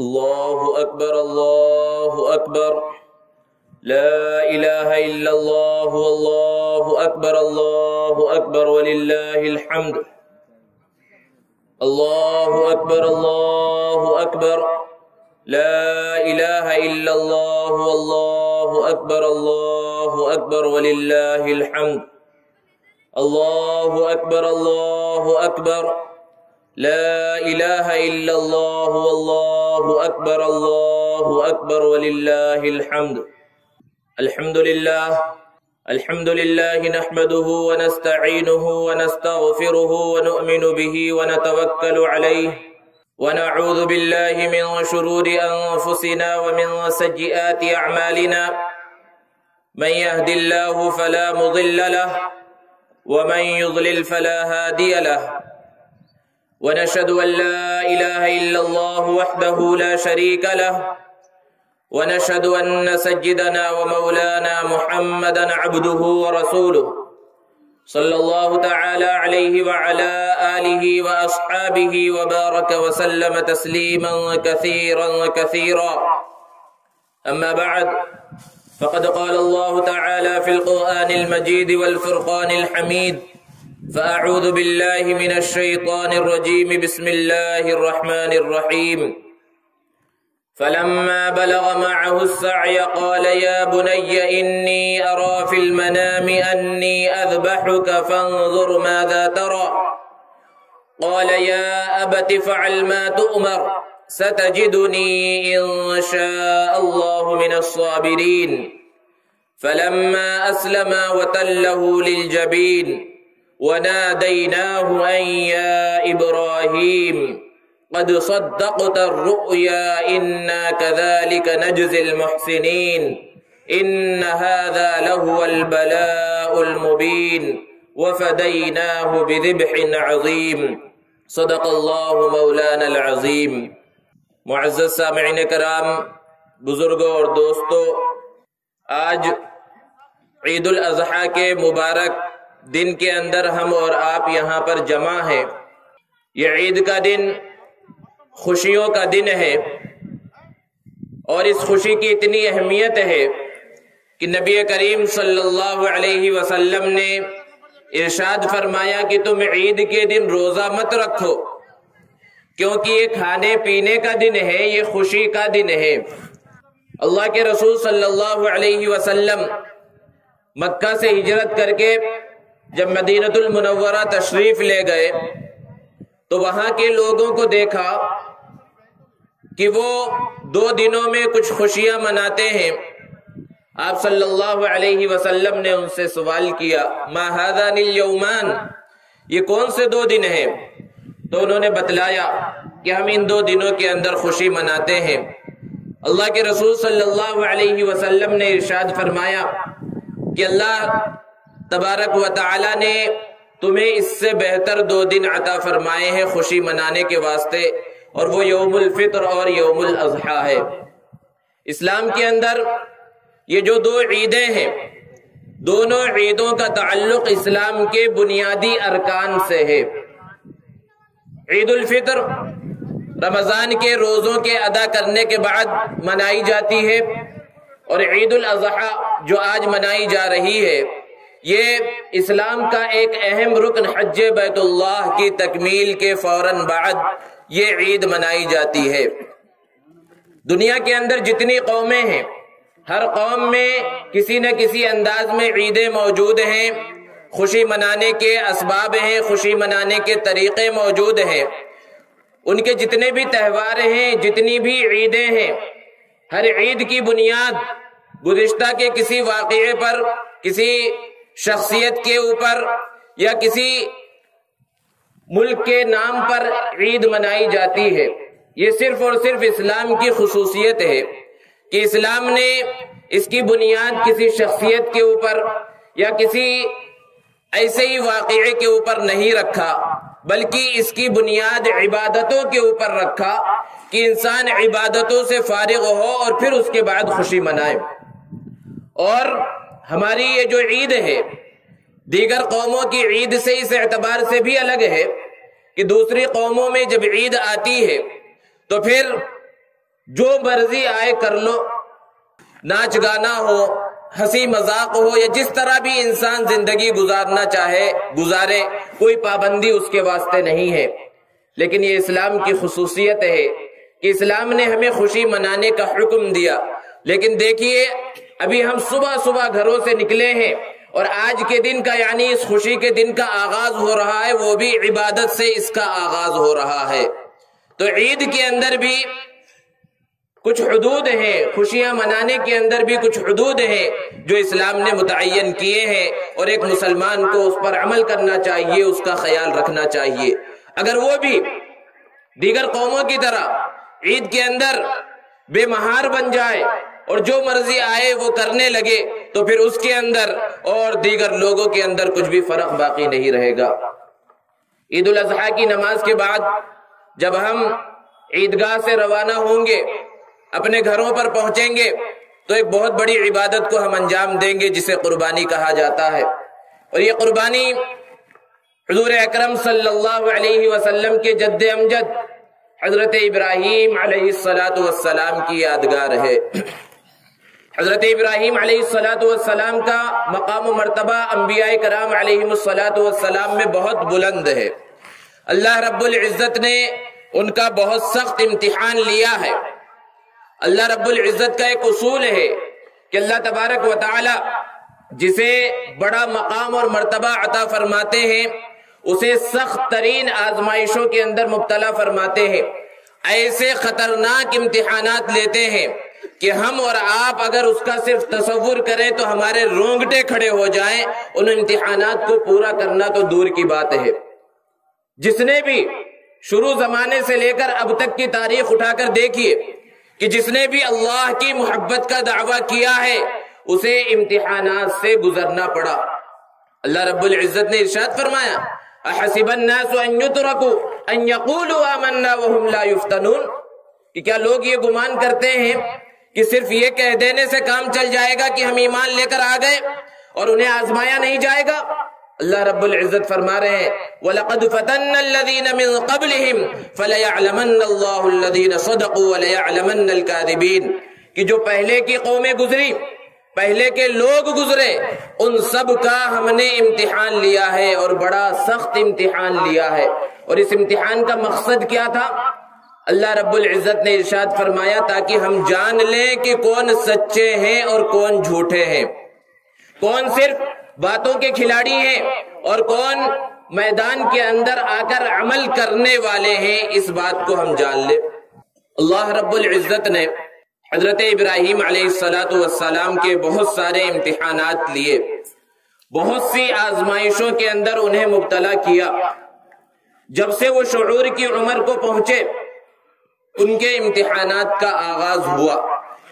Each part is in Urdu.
اللہ اکبر اللہ اکبر لا الہ الا اللہ اللہ اکبر وللہ الحمد اللہ اکبر لا الہ الا اللہ اکبر وللہ الحمد اللہ اکبر لا الہ الا اللہ اکبر وللہ الحمد الحمد للہ نحمده ونستعینه ونستغفره ونؤمن به ونتوکل علیہ ونعوذ باللہ من شرور انفسنا ومن سیئات اعمالنا من يهد الله فلا مضل له ومن يضلل فلا هادي له ونشهد أن لا إله إلا الله وحده لا شريك له ونشهد أن سيدنا ومولانا محمدا عبده ورسوله صلى الله تعالى عليه وعلى آله وأصحابه وبارك وسلم تسليما كثيرا أما بعد فقد قال الله تعالى في القرآن المجيد والفرقان الحميد فأعوذ بالله من الشيطان الرجيم بسم الله الرحمن الرحيم فلما بلغ معه السعي قال يا بني إني أرى في المنام أني أذبحك فانظر ماذا ترى قال يا أبت فعل ما تؤمر ستجدني إن شاء الله من الصابرين فلما أسلما وتله للجبين وناديناه أن يا إبراهيم قد صدقت الرؤيا إنا كذلك نجزي المحسنين إن هذا لهو البلاء المبين وفديناه بذبح عظيم صدق الله مولانا العظيم معزز سامعین کرام، بزرگوں اور دوستو، آج عید الاضحیٰ کے مبارک دن کے اندر ہم اور آپ یہاں پر جمع ہیں۔ یہ عید کا دن خوشیوں کا دن ہے، اور اس خوشی کی اتنی اہمیت ہے کہ نبی کریم صلی اللہ علیہ وسلم نے ارشاد فرمایا کہ تم عید کے دن روزہ مت رکھو، کیونکہ یہ کھانے پینے کا دن ہے، یہ خوشی کا دن ہے۔ اللہ کے رسول صلی اللہ علیہ وسلم مکہ سے ہجرت کر کے جب مدینہ المنورہ تشریف لے گئے تو وہاں کے لوگوں کو دیکھا کہ وہ 2 دنوں میں کچھ خوشیاں مناتے ہیں۔ آپ صلی اللہ علیہ وسلم نے ان سے سوال کیا، ما هذان اليومان، یہ کون سے 2 دن ہیں؟ تو انہوں نے بتلایا کہ ہم ان 2 دنوں کے اندر خوشی مناتے ہیں۔ اللہ کے رسول صلی اللہ علیہ وسلم نے ارشاد فرمایا کہ اللہ تبارک و تعالی نے تمہیں اس سے بہتر 2 دن عطا فرمائے ہیں خوشی منانے کے واسطے، اور وہ یوم الفطر اور یوم الاضحیٰ ہے۔ اسلام کے اندر یہ جو 2 عیدیں ہیں، دونوں عیدوں کا تعلق اسلام کے بنیادی ارکان سے ہے۔ عید الفطر رمضان کے روزوں کے ادا کرنے کے بعد منائی جاتی ہے، اور عید الاضحیٰ جو آج منائی جا رہی ہے، یہ اسلام کا ایک اہم رکن حج بیت اللہ کی تکمیل کے فوراً بعد یہ عید منائی جاتی ہے۔ دنیا کے اندر جتنی قومیں ہیں، ہر قوم میں کسی نہ کسی انداز میں عیدیں موجود ہیں، خوشی منانے کے اسباب ہیں، خوشی منانے کے طریقے موجود ہیں۔ ان کے جتنے بھی تہوار ہیں، جتنی بھی عیدیں ہیں، ہر عید کی بنیاد گزشتہ کے کسی واقعے پر، کسی شخصیت کے اوپر، یا کسی ملک کے نام پر عید منائی جاتی ہے۔ یہ صرف اور صرف اسلام کی خصوصیت ہے کہ اسلام نے اس کی بنیاد کسی شخصیت کے اوپر یا کسی ایسے ہی واقعے کے اوپر نہیں رکھا، بلکہ اس کی بنیاد عبادتوں کے اوپر رکھا کہ انسان عبادتوں سے فارغ ہو اور پھر اس کے بعد خوشی منائے۔ اور ہماری یہ جو عید ہے دیگر قوموں کی عید سے اس اعتبار سے بھی الگ ہے کہ دوسری قوموں میں جب عید آتی ہے تو پھر جو مرضی آئے کر لو، ناچ گانا ہو، ہنسی مذاق ہو، یا جس طرح بھی انسان زندگی گزارنا چاہے گزارے، کوئی پابندی اس کے واسطے نہیں ہے۔ لیکن یہ اسلام کی خصوصیت ہے کہ اسلام نے ہمیں خوشی منانے کا حکم دیا۔ لیکن دیکھیے ابھی ہم صبح صبح گھروں سے نکلے ہیں اور آج کے دن کا یعنی اس خوشی کے دن کا آغاز ہو رہا ہے، وہ بھی عبادت سے اس کا آغاز ہو رہا ہے۔ تو عید کے اندر بھی کچھ حدود ہیں، خوشیاں منانے کے اندر بھی کچھ حدود ہیں جو اسلام نے متعین کیے ہیں، اور ایک مسلمان کو اس پر عمل کرنا چاہیے، اس کا خیال رکھنا چاہیے۔ اگر وہ بھی دیگر قوموں کی طرح عید کے اندر بے مہار بن جائے اور جو مرضی آئے وہ کرنے لگے تو پھر اس کے اندر اور دیگر لوگوں کے اندر کچھ بھی فرق باقی نہیں رہے گا۔ عید الاضحیٰ کی نماز کے بعد جب ہم عیدگاہ سے روانہ ہوں گے، اپنے گھروں پر پہنچیں گے، تو ایک بہت بڑی عبادت کو ہم انجام دیں گے جسے قربانی کہا جاتا ہے۔ اور یہ قربانی حضور اکرم صلی اللہ علیہ وسلم کے جد امجد حضرت ابراہیم علیہ السلام کی یادگار ہے۔ حضرت ابراہیم علیہ السلام کا مقام و مرتبہ انبیاء کرام علیہ السلام میں بہت بلند ہے۔ اللہ رب العزت نے ان کا بہت سخت امتحان لیا ہے۔ اللہ رب العزت کا ایک اصول ہے کہ اللہ تبارک و تعالی جسے بڑا مقام اور مرتبہ عطا فرماتے ہیں اسے سخت ترین آزمائشوں کے اندر مبتلا فرماتے ہیں، ایسے خطرناک امتحانات لیتے ہیں کہ ہم اور آپ اگر اس کا صرف تصور کریں تو ہمارے رونگٹے کھڑے ہو جائیں۔ ان امتحانات کو پورا کرنا تو دور کی بات ہے۔ جس نے بھی شروع زمانے سے لے کر اب تک کی تاریخ اٹھا کر دیکھیے کہ جس نے بھی اللہ کی محبت کا دعویٰ کیا ہے اسے امتحانات سے گزرنا پڑا۔ اللہ رب العزت نے ارشاد فرمایا احسب الناس ان يتركوا ان يقولوا آمنا وهم لا يفتنون، کہ کیا لوگ یہ گمان کرتے ہیں کہ صرف یہ کہہ دینے سے کام چل جائے گا کہ ہم ایمان لے کر آ گئے اور انہیں آزمایا نہیں جائے گا؟ اللہ رب العزت فرما رہے ہیں وَلَقَدْ فَتَنَّ الَّذِينَ مِن قَبْلِهِمْ فَلَيَعْلَمَنَّ اللَّهُ الَّذِينَ صَدَقُوا وَلَيَعْلَمَنَّ الْكَاذِبِينَ، کہ جو پہلے کی قومیں گزری، پہلے کے لوگ گزرے، ان سب کا ہم نے امتحان لیا ہے اور بڑا سخت امتحان لیا ہے۔ اور اس امتحان کا مقصد کیا تھا؟ اللہ رب العزت نے ارشاد فرمایا تاکہ ہم جان لیں کہ کون سچے ہیں اور کون جھوٹے ہیں، کون صرف باتوں کے کھلاڑی ہیں اور کون میدان کے اندر آ کر عمل کرنے والے ہیں، اس بات کو ہم جان لیں۔ اللہ رب العزت نے حضرت ابراہیم علیہ السلام کے بہت سارے امتحانات لیے، بہت سی آزمائشوں کے اندر انہیں مبتلا کیا۔ جب سے وہ شعور کی عمر کو پہنچے ان کے امتحانات کا آغاز ہوا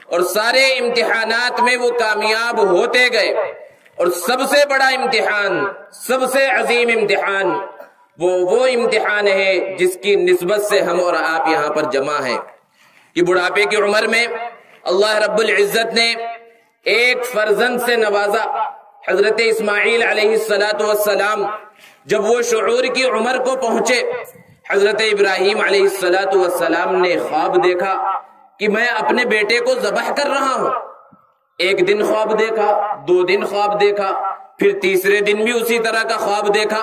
اور سارے امتحانات میں وہ کامیاب ہوتے گئے، اور سب سے بڑا امتحان، سب سے عظیم امتحان وہ امتحان ہے جس کی نسبت سے ہم اور آپ یہاں پر جمع ہیں کہ بڑھاپے کی عمر میں اللہ رب العزت نے ایک فرزند سے نوازا۔ حضرت اسماعیل علیہ السلام جب وہ شعور کی عمر کو پہنچے، حضرت ابراہیم علیہ السلام نے خواب دیکھا کہ میں اپنے بیٹے کو ذبح کر رہا ہوں۔ ایک دن خواب دیکھا، 2 دن خواب دیکھا، پھر تیسرے دن بھی اسی طرح کا خواب دیکھا۔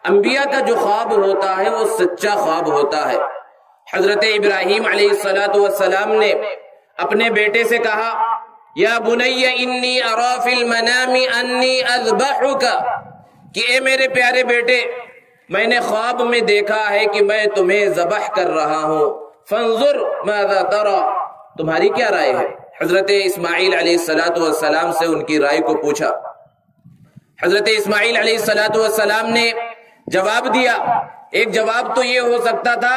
انبیاء کا جو خواب ہوتا ہے وہ سچا خواب ہوتا ہے۔ حضرت ابراہیم علیہ السلام نے اپنے بیٹے سے کہا یا بنی انی اری فی المنام انی اذبحک، کہ اے میرے پیارے بیٹے میں نے خواب میں دیکھا ہے کہ میں تمہیں ذبح کر رہا ہوں، فانظر ماذا تری، تمہاری کیا رائے ہے؟ حضرت اسماعیل علیہ السلام سے ان کی رائے کو پوچھا۔ حضرت اسماعیل علیہ السلام نے جواب دیا۔ ایک جواب تو یہ ہو سکتا تھا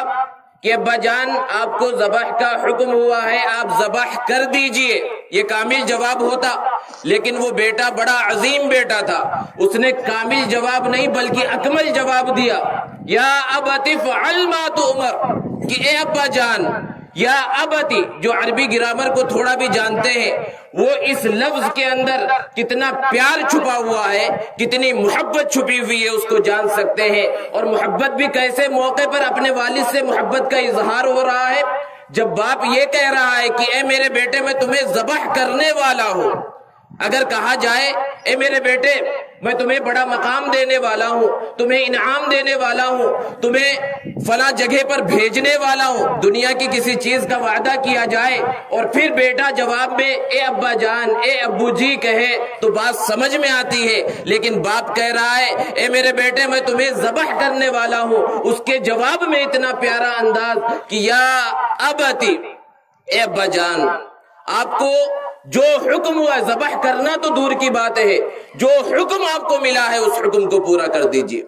کہ ابا جان آپ کو ذبح کا حکم ہوا ہے، آپ ذبح کر دیجئے، یہ کامل جواب ہوتا، لیکن وہ بیٹا بڑا عظیم بیٹا تھا، اس نے کامل جواب نہیں بلکہ اکمل جواب دیا، یا ابت افعل ما تؤمر، کہ اے ابا جان، یا ابتی جو عربی گرامر کو تھوڑا بھی جانتے ہیں وہ اس لفظ کے اندر کتنا پیار چھپا ہوا ہے، کتنی محبت چھپی ہوئی ہے اس کو جان سکتے ہیں، اور محبت بھی کیسے موقع پر اپنے والد سے محبت کا اظہار ہو رہا ہے۔ جب باپ یہ کہہ رہا ہے کہ اے میرے بیٹے میں تمہیں ذبح کرنے والا ہوں، اگر کہا جائے اے میرے بیٹے میں تمہیں بڑا مقام دینے والا ہوں، تمہیں انعام دینے والا ہوں، تمہیں فلاں جگہ پر بھیجنے والا ہوں، دنیا کی کسی چیز کا وعدہ کیا جائے اور پھر بیٹا جواب میں اے ابا جان اے ابو جی کہے تو بات سمجھ میں آتی ہے، لیکن باپ کہہ رہا ہے اے میرے بیٹے میں تمہیں ذبح کرنے والا ہوں، اس کے جواب میں اتنا پیارا انداز کہ یا ابتی، اے ابا جان آپ کو جو حکم ہوا ذبح کرنا تو دور کی بات ہے، جو حکم آپ کو ملا ہے اس حکم کو پورا کر دیجئے۔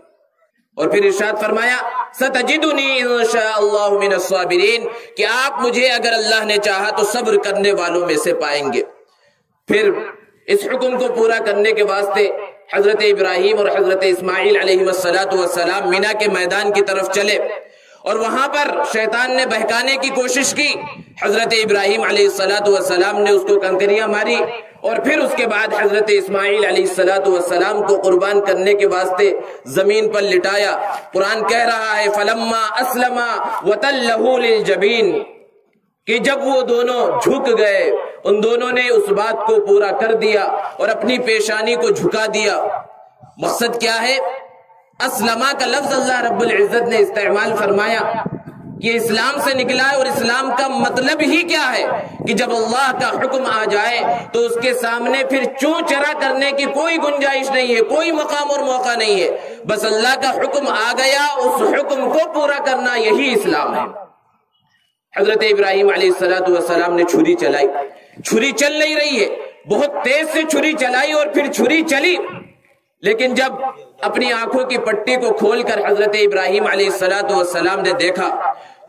اور پھر ارشاد فرمایا ستجدنی انشاء اللہ من الصابرین، کہ آپ مجھے اگر اللہ نے چاہا تو صبر کرنے والوں میں سے پائیں گے۔ پھر اس حکم کو پورا کرنے کے واسطے حضرت ابراہیم اور حضرت اسماعیل علیہ السلام مینا کے میدان کی طرف چلے، اور وہاں پر شیطان نے بہکانے کی کوشش کی، حضرت ابراہیم علیہ السلام نے اس کو کنکریاں ماری، اور پھر اس کے بعد حضرت اسماعیل علیہ السلام کو قربان کرنے کے واسطے زمین پر لٹایا۔ قرآن کہہ رہا ہے فلما اسلما وتلہ للجبین، کہ جب وہ دونوں جھک گئے، ان دونوں نے اس بات کو پورا کر دیا اور اپنی پیشانی کو جھکا دیا۔ مقصد کیا ہے؟ اسلمہ کا لفظ اللہ رب العزت نے استعمال فرمایا کہ اسلام سے نکلا ہے، اور اسلام کا مطلب ہی کیا ہے کہ جب اللہ کا حکم آ جائے تو اس کے سامنے پھر چوں چرا کرنے کی کوئی گنجائش نہیں ہے، کوئی مقام اور موقع نہیں ہے، بس اللہ کا حکم آ گیا، اس حکم کو پورا کرنا، یہی اسلام ہے۔ حضرت ابراہیم علیہ السلام نے چھری چلائی، چھری چل نہیں رہی ہے، بہت تیز سے چھری چلائی اور پھر چھری چلی، لیکن جب اپنی آنکھوں کی پٹی کو کھول کر حضرت ابراہیم علیہ السلام نے دیکھا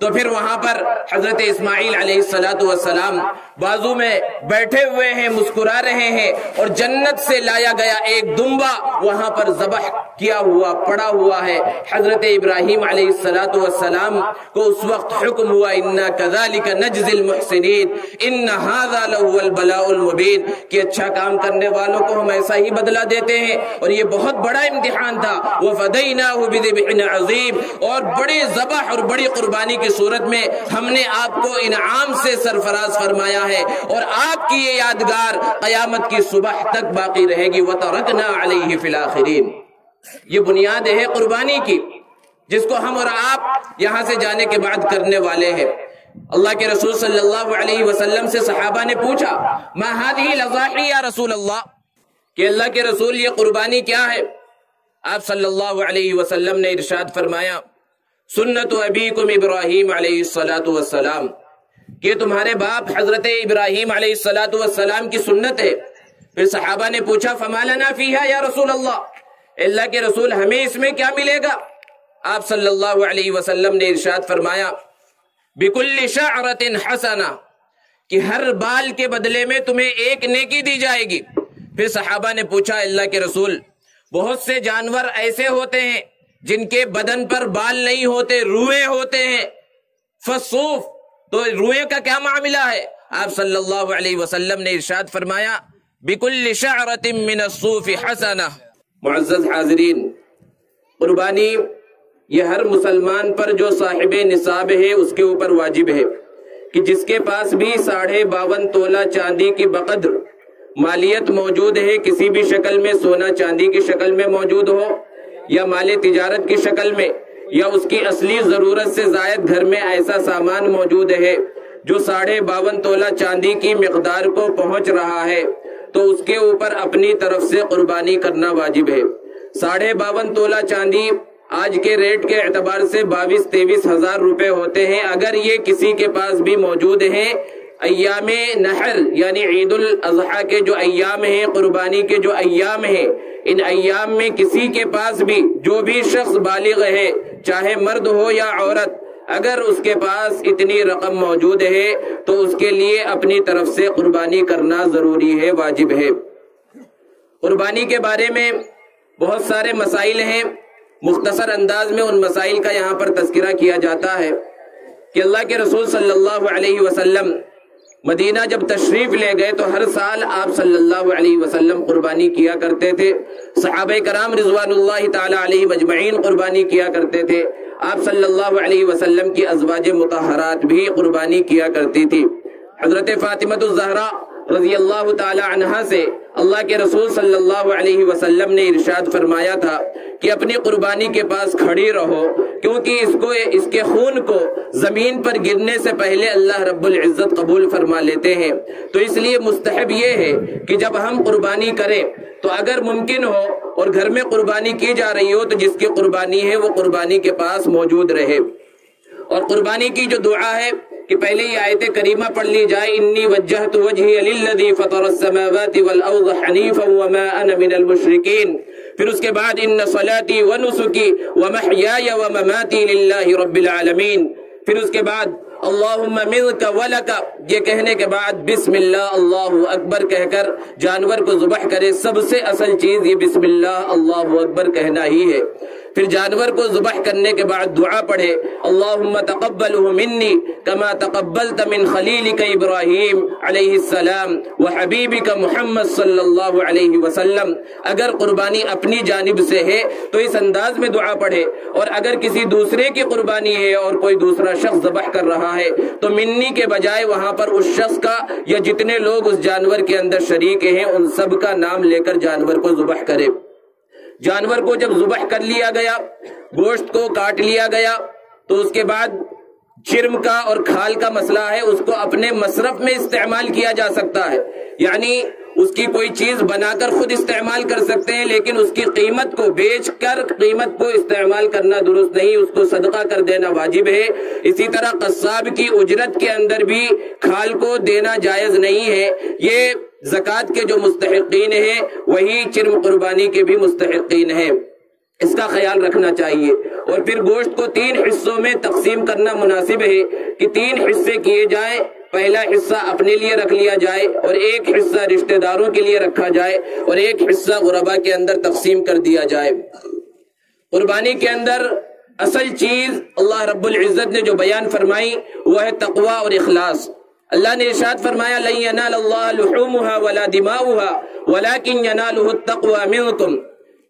تو پھر وہاں پر حضرت اسماعیل علیہ السلام بازو میں بیٹھے ہوئے ہیں، مسکرا رہے ہیں، اور جنت سے لایا گیا ایک دمبا وہاں پر ذبح کیا ہوا پڑا ہوا ہے۔ حضرت ابراہیم علیہ السلام کو اس وقت حکم ہوا اِنَّا كَذَلِكَ نَجْزِي الْمُحْسِنِينَ إِنَّ هَذَا لَهُوَ الْبَلَاءُ الْمُبِينُ، کہ اچھا کام کرنے والوں کو ہم ایسا ہی بدلہ دیتے ہیں، اور یہ بہت بڑا امتحان تھا۔ وَفَدَيْنَاهُ بِذِبْحٍ عَظِيمٍ، اور بڑی ذبح اور بڑی قربانی کی صورت میں ہم نے آپ کو انعام سے سرفراز فرمایا ہے، اور آپ کی یہ یادگار قیامت کی صبح تک باقی رہے گی۔ وَتَرَكْنَا عَلَيْهِ فِي الْآخِرِينَ، یہ بنیاد ہے قربانی کی، جس کو ہم اور آپ یہاں سے جانے کے بعد کرنے والے ہیں۔ اللہ کے رسول صلی اللہ علیہ وسلم سے صحابہ نے پوچھا ما هذه الأضاحي یا رسول اللہ، کہ اللہ کے رسول یہ قربانی کیا ہے؟ آپ صلی اللہ علیہ وسلم نے ارشاد فرمایا سنت ابیکم ابراہیم علیہ السلام، کہ تمہارے باپ حضرت ابراہیم علیہ السلام کی سنت ہے۔ پھر صحابہ نے پوچھا فما لنا فیہا یا رسول اللہ کے رسول ہمیں اس میں کیا ملے گا؟ آپ صلی اللہ علیہ وسلم نے ارشاد فرمایا بکل شعرۃ حسنہ، کہ ہر بال کے بدلے میں تمہیں ایک نیکی دی جائے گی۔ پھر صحابہ نے پوچھا اللہ کے رسول بہت سے جانور ایسے ہوتے ہیں جن کے بدن پر بال نہیں ہوتے، روئے ہوتے ہیں، فصوف، تو روئے کا کیا معاملہ ہے؟ آپ صلی اللہ علیہ وسلم نے ارشاد فرمایا بکل شعرۃ من الصوف حسنہ۔ معزز حاضرین، قربانی یہ ہر مسلمان پر جو صاحب نصاب ہے اس کے اوپر واجب ہے کہ جس کے پاس بھی 52.5 تولہ چاندی کی بقدر مالیت موجود ہے، کسی بھی شکل میں، سونا چاندی کی شکل میں موجود ہو یا مال تجارت کی شکل میں، یا اس کی اصلی ضرورت سے زائد گھر میں ایسا سامان موجود ہے جو 52.5 تولہ چاندی کی مقدار کو پہنچ رہا ہے، تو اس کے اوپر اپنی طرف سے قربانی کرنا واجب ہے۔ 52.5 تولہ چاندی آج کے ریٹ کے اعتبار سے 22-23 ہزار روپے ہوتے ہیں۔ اگر یہ کسی کے پاس بھی موجود ہیں، ایام نحر یعنی عید الاضحیٰ کے جو ایام ہیں، قربانی کے جو ایام ہیں، ان ایام میں کسی کے پاس بھی جو بھی شخص بالغ ہے، چاہے مرد ہو یا عورت، اگر اس کے پاس اتنی رقم موجود ہے تو اس کے لیے اپنی طرف سے قربانی کرنا ضروری ہے، واجب ہے۔ قربانی کے بارے میں بہت سارے مسائل ہیں، مختصر انداز میں ان مسائل کا یہاں پر تذکرہ کیا جاتا ہے کہ اللہ کے رسول صلی اللہ علیہ وسلم مدینہ جب تشریف لے گئے تو ہر سال آپ صلی اللہ علیہ وسلم قربانی کیا کرتے تھے، صحابہ کرام رضوان اللہ تعالی علیہ مجمعین قربانی کیا کرتے تھے۔ آپ صلی اللہ علیہ وسلم کی ازواج مطہرات بھی قربانی کیا کرتی تھی۔ حضرت فاطمہ الزہرا رضی اللہ تعالی عنہا سے اللہ کے رسول صلی اللہ علیہ وسلم نے ارشاد فرمایا تھا کہ اپنی قربانی کے پاس کھڑی رہو، کیونکہ اس کے خون کو زمین پر گرنے سے پہلے اللہ رب العزت قبول فرما لیتے ہیں۔ تو اس لیے مستحب یہ ہے کہ جب ہم قربانی کریں تو اگر ممکن ہو اور گھر میں قربانی کی جا رہی ہو تو جس کی قربانی ہے وہ قربانی کے پاس موجود رہے۔ اور قربانی کی جو دعا ہے کہ پہلے یہ آیت کریمہ پڑھ لی جائے، انی وجہت وجہی للذی فطر السماوات والارض حنیفا وما انا من المشرکین، پھر اس کے بعد ان صلاتی ونسکی ومحیای ومماتی للہ رب العالمین، پھر اس کے بعد اللہم منک ولک، یہ کہنے کے بعد بسم اللہ اللہ اکبر کہہ کر جانور کو ذبح کرے۔ سب سے اصل چیز یہ بسم اللہ اللہ اکبر کہنا ہی ہے۔ پھر جانور کو ذبح کرنے کے بعد دعا پڑھے، اللہم تقبلہ منی کما تقبلت من خلیلک ابراہیم علیہ السلام وحبیبک محمد صلی اللہ علیہ وسلم۔ اگر قربانی اپنی جانب سے ہے تو اس انداز میں دعا پڑھے، اور اگر کسی دوسرے کی قربانی ہے اور کوئی دوسرا شخص ذبح کر رہا ہے تو منی کے بجائے وہاں پر اس شخص کا یا جتنے لوگ اس جانور کے اندر شریک ہیں ان سب کا نام لے کر جانور کو ذبح کرے۔ جانور کو جب ذبح کر لیا گیا، گوشت کو کاٹ لیا گیا، تو اس کے بعد جرم کا اور کھال کا مسئلہ ہے، اس کو اپنے مصرف میں استعمال کیا جا سکتا ہے، یعنی اس کی کوئی چیز بنا کر خود استعمال کر سکتے ہیں، لیکن اس کی قیمت کو بیچ کر قیمت کو استعمال کرنا درست نہیں، اس کو صدقہ کر دینا واجب ہے۔ اسی طرح قصاب کی اجرت کے اندر بھی کھال کو دینا جائز نہیں ہے۔ یہ زکوٰۃ کے جو مستحقین ہیں وہی چرم قربانی کے بھی مستحقین ہیں، اس کا خیال رکھنا چاہیے۔ اور پھر گوشت کو 3 حصوں میں تقسیم کرنا مناسب ہے کہ 3 حصے کیے جائیں، پہلا حصہ اپنے لیے رکھ لیا جائے اور ایک حصہ رشتہ داروں کے لیے رکھا جائے اور ایک حصہ غربا کے اندر تقسیم کر دیا جائے۔ قربانی کے اندر اصل چیز اللہ رب العزت نے جو بیان فرمائی وہ ہے تقوی اور اخلاص۔ اللہ نے ارشاد فرمایا لن ینال اللہ لحومها ولا دماؤها ولكن يناله التقوى منكم،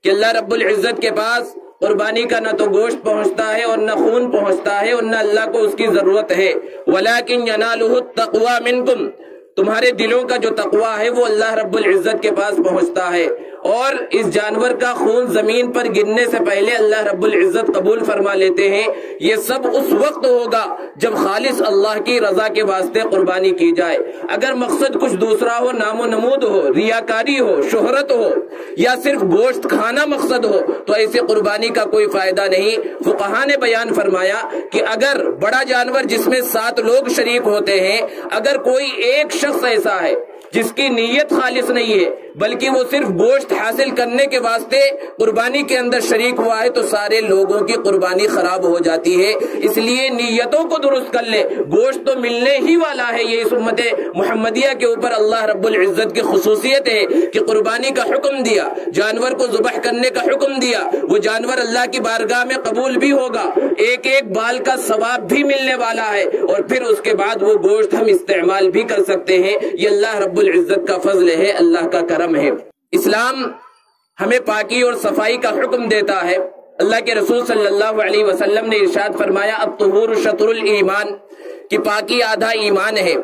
کہ اللہ رب العزت کے پاس قربانی کا نہ تو گوشت پہنچتا ہے اور نہ خون پہنچتا ہے اور نہ اللہ کو اس کی ضرورت ہے، ولیکن ینالہ التقوی منکم، تمہارے دلوں کا جو تقوی ہے وہ اللہ رب العزت کے پاس پہنچتا ہے۔ اور اس جانور کا خون زمین پر گرنے سے پہلے اللہ رب العزت قبول فرما لیتے ہیں۔ یہ سب اس وقت ہوگا جب خالص اللہ کی رضا کے واسطے قربانی کی جائے۔ اگر مقصد کچھ دوسرا ہو، نام و نمود ہو، ریاکاری ہو، شہرت ہو یا صرف گوشت کھانا مقصد ہو تو ایسے قربانی کا کوئی فائدہ نہیں۔ فقہا نے بیان فرمایا کہ اگر بڑا جانور جس میں 7 لوگ شریک ہوتے ہیں، اگر کوئی ایک شخص ایسا ہے جس کی نیت خالص نہیں ہے بلکہ وہ صرف گوشت حاصل کرنے کے واسطے قربانی کے اندر شریک ہوا ہے تو سارے لوگوں کی قربانی خراب ہو جاتی ہے۔ اس لیے نیتوں کو درست کر لیں، گوشت تو ملنے ہی والا ہے۔ یہ اس امت محمدیہ کے اوپر اللہ رب العزت کی خصوصیت ہے کہ قربانی کا حکم دیا، جانور کو ذبح کرنے کا حکم دیا، وہ جانور اللہ کی بارگاہ میں قبول بھی ہوگا، ایک ایک بال کا ثواب بھی ملنے والا ہے، اور پھر اس کے بعد وہ گوشت ہم استعمال بھی کر سکتے ہیں۔ یہ اللہ رب العزت کا فضل ہے، اللہ کا کرم ہے۔ اسلام ہمیں پاکی اور صفائی کا حکم دیتا ہے۔ اللہ کے رسول صلی اللہ علیہ وسلم نے ارشاد فرمایا الطہور شطر الایمان، کہ پاکی آدھا ایمان ہے۔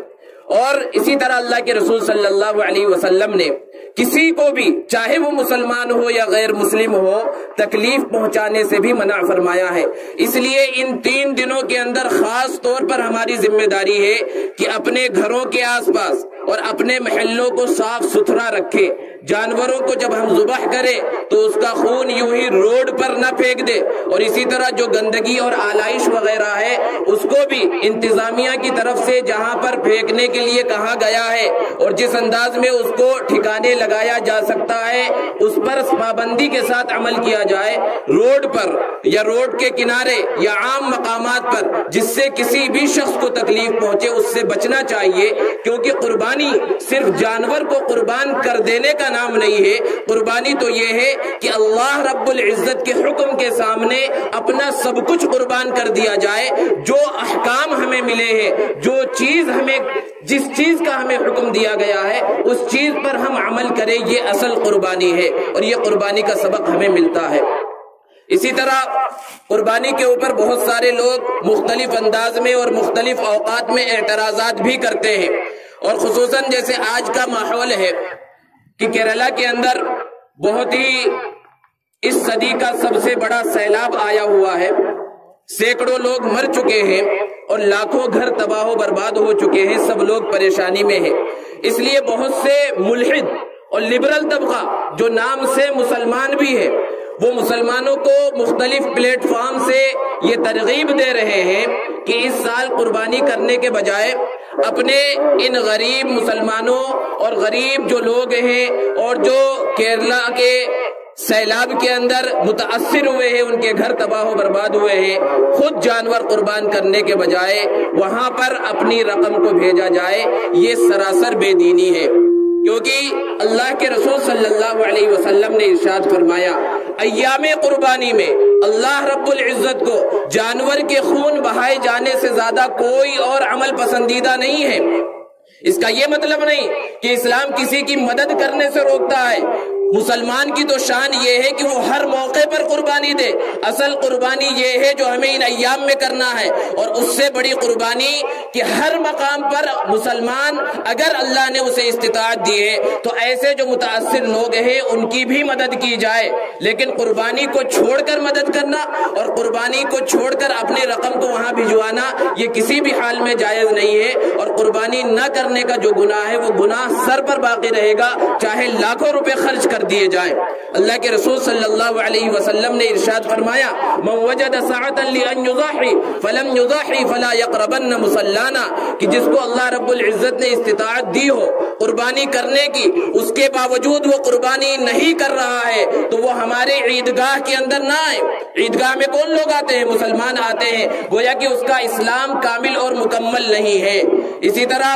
اور اسی طرح اللہ کے رسول صلی اللہ علیہ وسلم نے کسی کو بھی چاہے وہ مسلمان ہو یا غیر مسلم ہو تکلیف پہنچانے سے بھی منع فرمایا ہے۔ اس لیے ان 3 دنوں کے اندر خاص طور پر ہماری ذمہ داری ہے کہ اپنے گھروں کے آس پاس اور اپنے محلوں کو صاف ستھرا رکھے۔ جانوروں کو جب ہم ذبح کریں تو اس کا خون یوں ہی روڈ پر نہ پھینک دے، اور اسی طرح جو گندگی اور آلائش وغیرہ ہے اس کو بھی انتظامیہ کی طرف سے جہاں پر پھینکنے کے لیے کہا گیا ہے اور جس انداز میں اس کو ٹھکانے لگایا جا سکتا ہے اس پر پابندی کے ساتھ عمل کیا جائے۔ روڈ پر یا روڈ کے کنارے یا عام مقامات پر جس سے کسی بھی شخص کو تکلیف پہنچے اس سے بچنا چاہیے، کیونکہ قربانی صرف جانور کو قربان کر دینے کا نام نہیں ہے۔ قربانی تو یہ ہے کہ اللہ رب العزت کے حکم کے سامنے اپنا سب کچھ قربان کر دیا جائے۔ جو احکام ہمیں ملے ہیں، جس چیز کا ہمیں حکم دیا گیا ہے اس چیز پر ہم عمل کریں، یہ اصل قربانی ہے اور یہ قربانی کا سبق ہمیں ملتا ہے۔ اسی طرح قربانی کے اوپر بہت سارے لوگ مختلف انداز میں اور مختلف اوقات میں اعتراضات بھی کرتے ہیں، اور خصوصاً جیسے آج کا ماحول ہے کہ کیرلا کے اندر بہت ہی اس صدی کا سب سے بڑا سیلاب آیا ہوا ہے، سینکڑوں لوگ مر چکے ہیں اور لاکھوں گھر تباہ و برباد ہو چکے ہیں، سب لوگ پریشانی میں ہیں۔ اس لیے بہت سے ملحد اور لبرل طبقہ جو نام سے مسلمان بھی ہے، وہ مسلمانوں کو مختلف پلیٹ فارم سے یہ ترغیب دے رہے ہیں کہ اس سال قربانی کرنے کے بجائے اپنے ان غریب مسلمانوں اور غریب جو لوگ ہیں اور جو کیرلا کے سیلاب کے اندر متاثر ہوئے ہیں، ان کے گھر تباہ و برباد ہوئے ہیں، خود جانور قربان کرنے کے بجائے وہاں پر اپنی رقم کو بھیجا جائے، یہ سراسر بے دینی ہے۔ کیونکہ اللہ کے رسول صلی اللہ علیہ وسلم نے ارشاد فرمایا، ایام قربانی میں اللہ رب العزت کو جانور کے خون بہائے جانے سے زیادہ کوئی اور عمل پسندیدہ نہیں ہے۔ اس کا یہ مطلب نہیں کہ اسلام کسی کی مدد کرنے سے روکتا ہے۔ مسلمان کی تو شان یہ ہے کہ وہ ہر موقع پر قربانی دے، اصل قربانی یہ ہے جو ہمیں ان ایام میں کرنا ہے، اور اس سے بڑی قربانی کہ ہر مقام پر مسلمان اگر اللہ نے اسے استطاعت دی ہے تو ایسے جو متاثر لوگ ہیں ان کی بھی مدد کی جائے، لیکن قربانی کو چھوڑ کر مدد کرنا اور قربانی کو چھوڑ کر اپنی رقم کو وہاں بھجوانا یہ کسی بھی حال میں جائز نہیں ہے، اور قربانی نہ کرنے کا جو گناہ ہے وہ گناہ سر پر باقی رہے گا، چاہے لاکھوں روپے خرچ کر دیے جائیں۔ اللہ کے رسول صلی اللہ علیہ وسلم نے ارشاد فرمایا، من وجد سعۃ لأن یضحی فلم یضحی فلا یقربن مصلانا، کہ جس کو اللہ رب العزت نے استطاعت دی ہو قربانی کرنے کی، اس کے باوجود وہ قربانی نہیں کر رہا ہے تو وہ ہمارے عیدگاہ کے اندر نہ آئے۔ عیدگاہ میں کون لوگ آتے ہیں؟ مسلمان آتے ہیں، گویا کہ اس کا اسلام کامل اور مکمل نہیں ہے۔ اسی طرح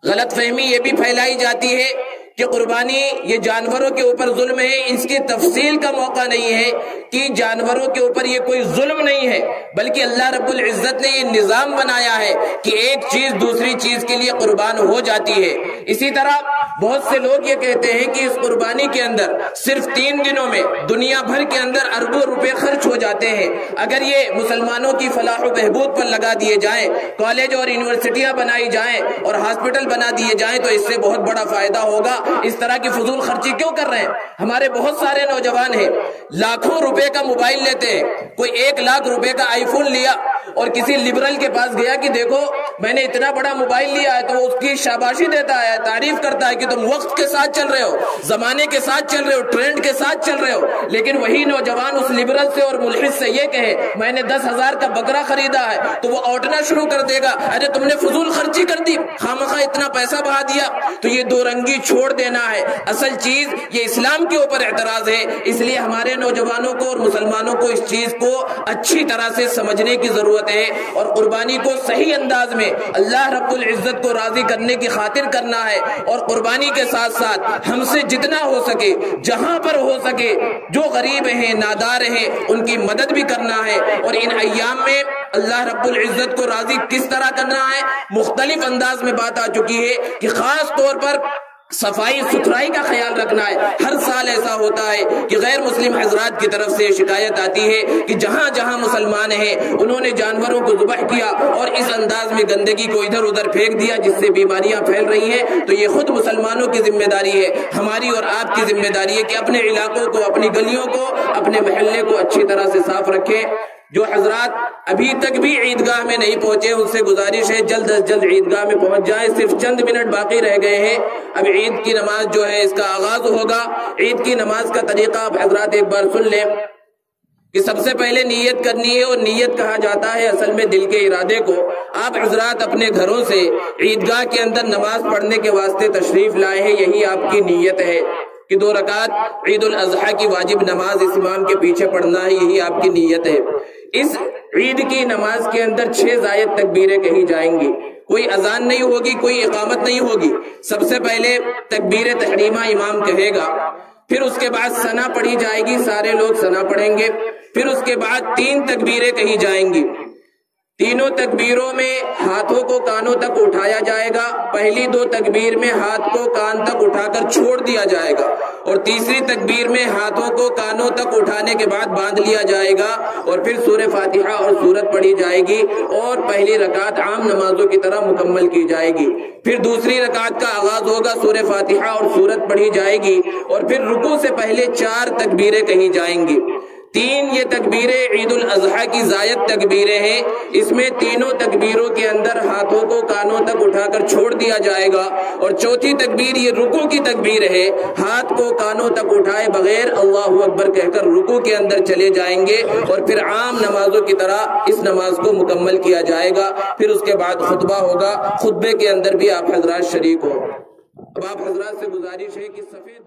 غلط فہمی یہ بھی پھیلائی جاتی ہے کہ قربانی یہ جانوروں کے اوپر ظلم ہے، اس کی تفصیل کا موقع نہیں ہے کہ جانوروں کے اوپر یہ کوئی ظلم نہیں ہے، بلکہ اللہ رب العزت نے یہ نظام بنایا ہے کہ ایک چیز دوسری چیز کے لیے قربان ہو جاتی ہے۔ اسی طرح بہت سے لوگ یہ کہتے ہیں کہ اس قربانی کے اندر صرف 3 دنوں میں دنیا بھر کے اندر اربوں روپے خرچ ہو جاتے ہیں، اگر یہ مسلمانوں کی فلاح و بہبود پر لگا دیے جائیں، کالج اور یونیورسٹیاں بنائی جائیں اور ہاسپٹل بنا دیے جائیں تو اس سے بہت بڑا فائدہ ہوگا۔ اس طرح کی فضول خرچی کیوں کر رہے ہیں؟ ہمارے بہت سارے نوجوان ہیں لاکھوں روپے کا موبائل لیتے ہیں، کوئی 1 لاکھ روپے کا آئی فون لیا اور کسی لبرل کے پاس گیا کہ دیکھو میں نے اتنا بڑا موبائل لیا ہے، تو وہ اس کی شاباشی دیتا ہے، تعریف کرتا ہے کہ تم وقت کے ساتھ چل رہے ہو، زمانے کے ساتھ چل رہے ہو، ٹرینڈ کے ساتھ چل رہے ہو۔ لیکن وہی نوجوان اس لبرل سے اور ملحد سے یہ کہے میں نے 10,000 کا بکرا خریدا ہے، تو وہ اوٹنا شروع کر دے گا، ارے تم نے فضول خرچی کر دی، خامخواہ اتنا پیسہ بہا دیا۔ تو یہ دو رنگی چھوڑ دینا ہے، اصل چیز یہ اسلام کے اوپر اعتراض ہے، اس لیے ہمارے نوجوانوں کو اور مسلمانوں کو اس چیز کو اچھی طرح سے سمجھنے کی ضرورت ہے، اور قربانی کو صحیح انداز میں اللہ رب العزت کو راضی کرنے کی خاطر کرنا ہے، اور قربانی کے ساتھ ساتھ ہم سے جتنا ہو سکے جہاں پر ہو سکے جو غریب ہیں نادار ہیں ان کی مدد بھی کرنا ہے۔ اور ان ایام میں اللہ رب العزت کو راضی کس طرح کرنا ہے مختلف انداز میں بات آ چکی ہے کہ خاص طور پر صفائی ستھرائی کا خیال رکھنا ہے۔ ہر سال ایسا ہوتا ہے کہ غیر مسلم حضرات کی طرف سے شکایت آتی ہے کہ جہاں جہاں مسلمان ہیں انہوں نے جانوروں کو ذبح کیا اور اس انداز میں گندگی کو ادھر ادھر پھینک دیا جس سے بیماریاں پھیل رہی ہیں۔ تو یہ خود مسلمانوں کی ذمہ داری ہے، ہماری اور آپ کی ذمہ داری ہے کہ اپنے علاقوں کو، اپنی گلیوں کو، اپنے محلے کو اچھی طرح سے صاف رکھیں۔ جو حضرات ابھی تک بھی عیدگاہ میں نہیں پہنچے ان سے گزارش ہے جلد از جلد عیدگاہ میں پہنچ جائیں، صرف چند منٹ باقی رہ گئے ہیں، اب عید کی نماز جو ہے اس کا آغاز ہوگا۔ عید کی نماز کا طریقہ آپ حضرات ایک بار سن لیں کہ سب سے پہلے نیت کرنی ہے، اور نیت کہا جاتا ہے اصل میں دل کے ارادے کو۔ آپ حضرات اپنے گھروں سے عیدگاہ کے اندر نماز پڑھنے کے واسطے تشریف لائے ہیں، یہی آپ کی نیت ہے کہ 2 رکعت عید الاضحیٰ کی واجب نماز اس امام کے پیچھے پڑھنا ہے، یہی آپ کی نیت ہے۔ اس عید کی نماز کے اندر 6 زائد تکبیریں کہی جائیں گی، کوئی اذان نہیں ہوگی، کوئی اقامت نہیں ہوگی۔ سب سے پہلے تکبیر تحریمہ امام کہے گا، پھر اس کے بعد ثنا پڑھی جائے گی، سارے لوگ ثنا پڑھیں گے، پھر اس کے بعد 3 تکبیریں کہی جائیں گی، تینوں تکبیروں میں ہاتھوں کو کانوں تک اٹھایا جائے گا، پہلی 2 تکبیر میں ہاتھ کو کان تک اٹھا کر چھوڑ دیا جائے گا، اور تیسری تکبیر میں ہاتھوں کو کانوں تک اٹھانے کے بعد باندھ لیا جائے گا، اور پھر سورہ فاتحہ اور سورت پڑھی جائے گی، اور پہلی رکعت عام نمازوں کی طرح مکمل کی جائے گی۔ پھر دوسری رکعت کا آغاز ہوگا، سورہ فاتحہ اور سورت پڑھی جائے گی، اور پھر رکوع سے پہلے 4 تکبیریں کہی جائیں گی۔ 3 یہ تکبیریں عید الاضحیٰ کی زائد تکبیریں ہیں، اس میں تینوں تکبیروں کے اندر ہاتھوں کو کانوں تک اٹھا کر چھوڑ دیا جائے گا، اور چوتھی تکبیر یہ رکوع کی تکبیر ہے، ہاتھ کو کانوں تک اٹھائے بغیر اللہ اکبر کہہ کر رکوع کے اندر چلے جائیں گے، اور پھر عام نمازوں کی طرح اس نماز کو مکمل کیا جائے گا۔ پھر اس کے بعد خطبہ ہوگا، خطبے کے اندر بھی آپ حضرات شریک ہو۔ اب آپ حضرات سے گزارش ہے کہ سفید